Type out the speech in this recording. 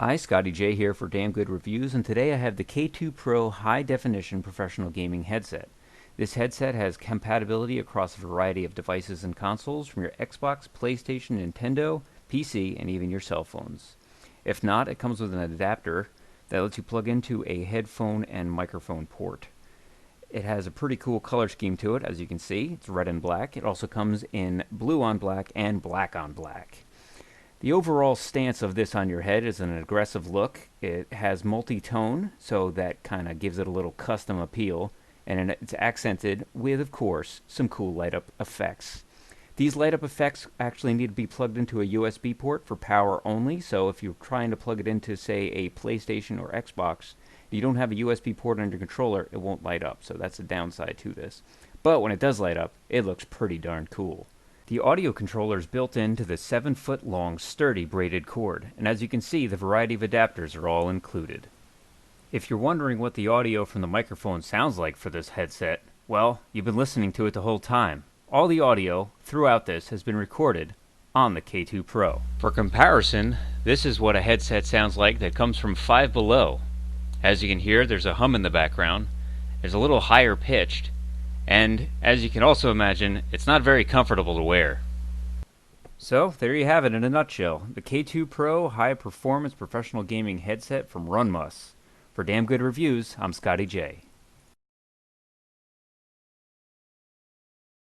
Hi, Scottie J here for Damn Good Reviews, and today I have the K2 Pro High Definition Professional Gaming Headset. This headset has compatibility across a variety of devices and consoles, from your Xbox, PlayStation, Nintendo, PC, and even your cell phones. If not, it comes with an adapter that lets you plug into a headphone and microphone port. It has a pretty cool color scheme to it, as you can see. It's red and black. It also comes in blue on black and black on black. The overall stance of this on your head is an aggressive look. It has multi-tone, so that kind of gives it a little custom appeal, and it's accented with, of course, some cool light-up effects. These light-up effects actually need to be plugged into a USB port for power only, so if you're trying to plug it into, say, a PlayStation or Xbox, and you don't have a USB port on your controller, it won't light up, so that's a downside to this. But when it does light up, it looks pretty darn cool. The audio controller is built into the 7-foot-long sturdy braided cord, and as you can see, the variety of adapters are all included. If you're wondering what the audio from the microphone sounds like for this headset, well, you've been listening to it the whole time. All the audio throughout this has been recorded on the K2 Pro. For comparison, this is what a headset sounds like that comes from Five Below. As you can hear, there's a hum in the background. It's a little higher pitched. And, as you can also imagine, it's not very comfortable to wear. So, there you have it in a nutshell. The K2 Pro High Performance Professional Gaming Headset from RUNMUS. For Damn Good Reviews, I'm Scottie J.